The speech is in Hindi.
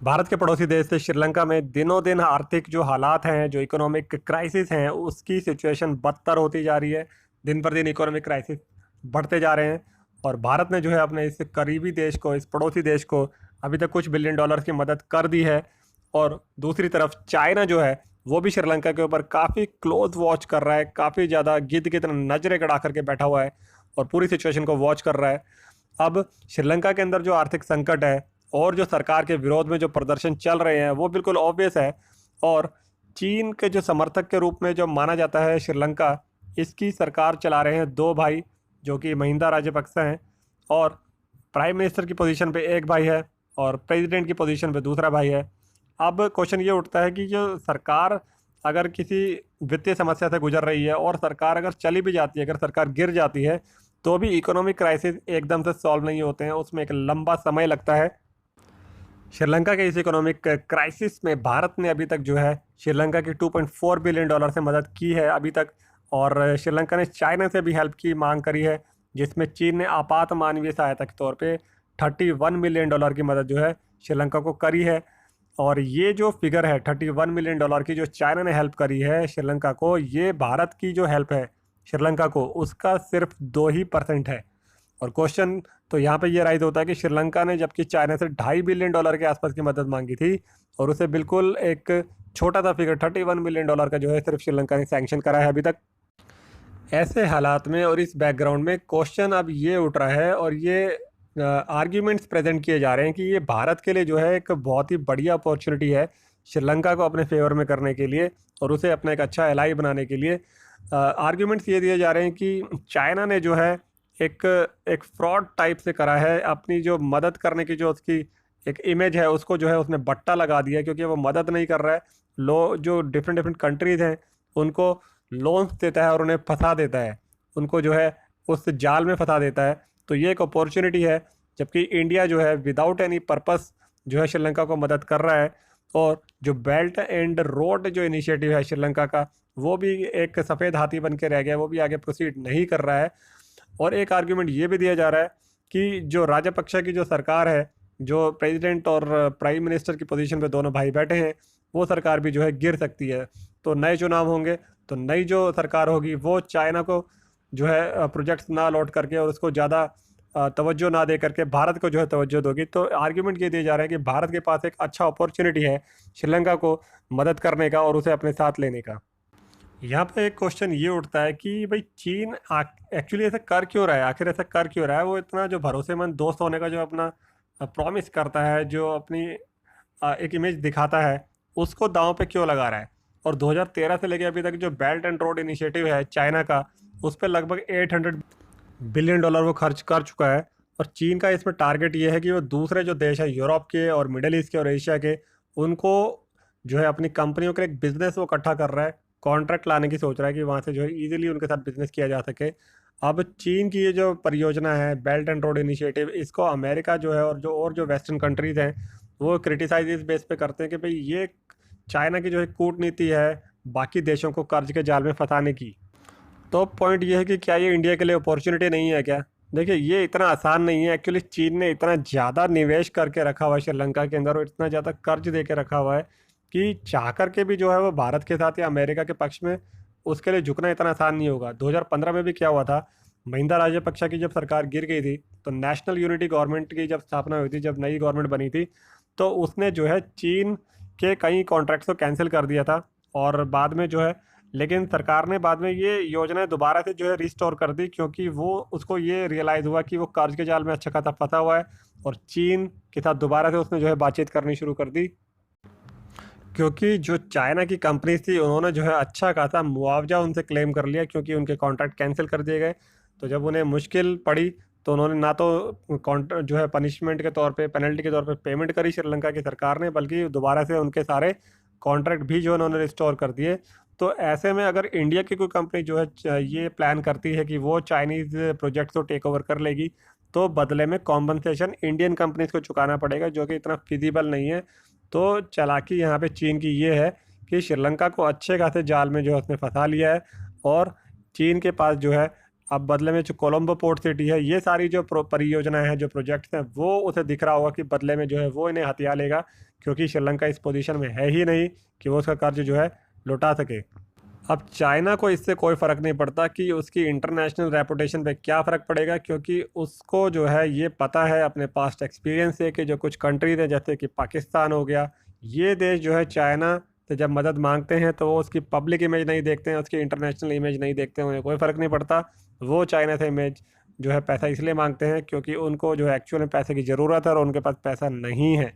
भारत के पड़ोसी देश से श्रीलंका में दिनों दिन आर्थिक जो हालात हैं, जो इकोनॉमिक क्राइसिस हैं, उसकी सिचुएशन बदतर होती जा रही है। दिन पर दिन इकोनॉमिक क्राइसिस बढ़ते जा रहे हैं। और भारत ने जो है अपने इस करीबी देश को, इस पड़ोसी देश को अभी तक कुछ बिलियन डॉलर्स की मदद कर दी है। और दूसरी तरफ चाइना जो है वो भी श्रीलंका के ऊपर काफ़ी क्लोज वॉच कर रहा है, काफ़ी ज़्यादा गिद्ध की तरह नजरें गड़ा करके बैठा हुआ है और पूरी सिचुएशन को वॉच कर रहा है। अब श्रीलंका के अंदर जो आर्थिक संकट है और जो सरकार के विरोध में जो प्रदर्शन चल रहे हैं वो बिल्कुल ऑब्वियस है। और चीन के जो समर्थक के रूप में जो माना जाता है श्रीलंका, इसकी सरकार चला रहे हैं दो भाई, जो कि महिंदा राजपक्सा हैं। और प्राइम मिनिस्टर की पोजीशन पे एक भाई है और प्रेसिडेंट की पोजीशन पे दूसरा भाई है। अब क्वेश्चन ये उठता है कि जो सरकार अगर किसी वित्तीय समस्या से गुजर रही है और सरकार अगर चली भी जाती है, अगर सरकार गिर जाती है, तो भी इकोनॉमिक क्राइसिस एकदम से सॉल्व नहीं होते हैं, उसमें एक लंबा समय लगता है। श्रीलंका के इस इकोनॉमिक क्राइसिस में भारत ने अभी तक जो है श्रीलंका की 2.4 बिलियन डॉलर से मदद की है अभी तक। और श्रीलंका ने चाइना से भी हेल्प की मांग करी है, जिसमें चीन ने आपात मानवीय सहायता के तौर पे 31 मिलियन डॉलर की मदद जो है श्रीलंका को करी है। और ये जो फिगर है 31 मिलियन डॉलर की, जो चाइना ने हेल्प करी है श्रीलंका को, ये भारत की जो हेल्प है श्रीलंका को उसका सिर्फ 2% है। और क्वेश्चन तो यहाँ पे ये राइज होता है कि श्रीलंका ने जबकि चाइना से 2.5 बिलियन डॉलर के आसपास की मदद मांगी थी और उसे बिल्कुल एक छोटा सा फिगर 31 मिलियन डॉलर का जो है सिर्फ श्रीलंका ने सैंक्शन करा है अभी तक। ऐसे हालात में और इस बैकग्राउंड में क्वेश्चन अब ये उठ रहा है और ये आर्ग्यूमेंट्स प्रेजेंट किए जा रहे हैं कि ये भारत के लिए जो है एक बहुत ही बढ़िया अपॉर्चुनिटी है श्रीलंका को अपने फेवर में करने के लिए और उसे अपना एक अच्छा एलाई बनाने के लिए। आर्ग्यूमेंट्स ये दिए जा रहे हैं कि चाइना ने जो है एक एक फ्रॉड टाइप से करा है, अपनी जो मदद करने की जो उसकी एक इमेज है उसको जो है उसने बट्टा लगा दिया है, क्योंकि वो मदद नहीं कर रहा है। जो डिफरेंट डिफरेंट कंट्रीज़ हैं उनको लोन्स देता है और उन्हें फंसा देता है, उनको जो है उस जाल में फंसा देता है। तो ये एक अपॉर्चुनिटी है, जबकि इंडिया जो है विदाउट एनी पर्पस जो है श्रीलंका को मदद कर रहा है। और जो बेल्ट एंड रोड जो इनिशिएटिव है श्रीलंका का, वो भी एक सफ़ेद हाथी बन के रह गया, वो भी आगे प्रोसीड नहीं कर रहा है। और एक आर्ग्यूमेंट ये भी दिया जा रहा है कि जो राजपक्षा की जो सरकार है, जो प्रेसिडेंट और प्राइम मिनिस्टर की पोजीशन पे दोनों भाई बैठे हैं, वो सरकार भी जो है गिर सकती है। तो नए चुनाव होंगे तो नई जो सरकार होगी वो चाइना को जो है प्रोजेक्ट्स ना लौट करके और उसको ज़्यादा तवज्जो ना दे करके भारत को जो है तवज्जो दोगी। तो आर्ग्यूमेंट ये दिए जा रहे हैं कि भारत के पास एक अच्छा अपॉर्चुनिटी है श्रीलंका को मदद करने का और उसे अपने साथ लेने का। यहाँ पे एक क्वेश्चन ये उठता है कि भाई चीन एक्चुअली ऐसा कर क्यों रहा है, आखिर ऐसा कर क्यों रहा है? वो इतना जो भरोसेमंद दोस्त होने का जो अपना प्रॉमिस करता है, जो अपनी एक इमेज दिखाता है, उसको दांव पे क्यों लगा रहा है? और 2013 से लेके अभी तक जो बेल्ट एंड रोड इनिशिएटिव है चाइना का, उस पर लगभग 800 बिलियन डॉलर वो खर्च कर चुका है। और चीन का इसमें टारगेट ये है कि वो दूसरे जो देश है यूरोप के और मिडल ईस्ट के और एशिया के, उनको जो है अपनी कंपनियों के एक बिजनेस वो इकट्ठा कर रहा है, कॉन्ट्रैक्ट लाने की सोच रहा है कि वहाँ से जो है इजीली उनके साथ बिजनेस किया जा सके। अब चीन की ये जो परियोजना है बेल्ट एंड रोड इनिशिएटिव, इसको अमेरिका जो है और जो वेस्टर्न कंट्रीज़ हैं वो क्रिटिसाइज इस बेस पे करते हैं कि भाई ये चाइना की जो है कूटनीति है बाकी देशों को कर्ज के जाल में फंसाने की। तो पॉइंट ये है कि क्या ये इंडिया के लिए अपॉर्चुनिटी नहीं है क्या? देखिए, ये इतना आसान नहीं है एक्चुअली। चीन ने इतना ज़्यादा निवेश करके रखा हुआ है श्रीलंका के अंदर और इतना ज़्यादा कर्ज दे के रखा हुआ है कि चाह करके भी जो है वो भारत के साथ या अमेरिका के पक्ष में उसके लिए झुकना इतना आसान नहीं होगा। 2015 में भी क्या हुआ था, महिंदा राजपक्षा की जब सरकार गिर गई थी तो नेशनल यूनिटी गवर्नमेंट की जब स्थापना हुई थी, जब नई गवर्नमेंट बनी थी, तो उसने जो है चीन के कई कॉन्ट्रैक्ट्स को कैंसिल कर दिया था। और बाद में जो है लेकिन सरकार ने बाद में ये योजना दोबारा से जो है रिस्टोर कर दी, क्योंकि वो उसको ये रियलाइज़ हुआ कि वो कर्ज के जाल में अच्छा खासा फंसा हुआ है। और चीन के साथ दोबारा से उसने जो है बातचीत करनी शुरू कर दी, क्योंकि जो चाइना की कंपनीज थी उन्होंने जो है अच्छा खासा मुआवजा उनसे क्लेम कर लिया, क्योंकि उनके कॉन्ट्रैक्ट कैंसिल कर दिए गए। तो जब उन्हें मुश्किल पड़ी तो उन्होंने ना तो कॉन्ट्रैक्ट जो है पनिशमेंट के तौर पे, पेनल्टी के तौर पे पेमेंट करी श्रीलंका की सरकार ने, बल्कि दोबारा से उनके सारे कॉन्ट्रैक्ट भी जो है उन्होंने रिस्टोर कर दिए। तो ऐसे में अगर इंडिया की कोई कंपनी जो है ये प्लान करती है कि वो चाइनीज़ प्रोजेक्ट्स को टेक ओवर कर लेगी, तो बदले में कॉम्पनसेशन इंडियन कंपनीज को चुकाना पड़ेगा, जो कि इतना फिजिबल नहीं है। तो चालाकी यहाँ पे चीन की ये है कि श्रीलंका को अच्छे खासे जाल में जो है उसने फंसा लिया है। और चीन के पास जो है अब बदले में जो कोलंबो पोर्ट सिटी है, ये सारी जो परियोजनाएं हैं, जो प्रोजेक्ट्स हैं, वो उसे दिख रहा होगा कि बदले में जो है वो इन्हें हथिया लेगा, क्योंकि श्रीलंका इस पोजीशन में है ही नहीं कि वो उसका कर्ज जो है लौटा सके। अब चाइना को इससे कोई फ़र्क नहीं पड़ता कि उसकी इंटरनेशनल रेपुटेशन पे क्या फ़र्क पड़ेगा, क्योंकि उसको जो है ये पता है अपने पास्ट एक्सपीरियंस से कि जो कुछ कंट्रीज हैं जैसे कि पाकिस्तान हो गया, ये देश जो है चाइना से जब मदद मांगते हैं तो वो उसकी पब्लिक इमेज नहीं देखते हैं, उसकी इंटरनेशनल इमेज नहीं देखते हैं, उन्हें कोई फ़र्क नहीं पड़ता। वो चाइना से इमेज जो है पैसा इसलिए मांगते हैं क्योंकि उनको जो है एक्चुअल में पैसे की ज़रूरत है और उनके पास पैसा नहीं है।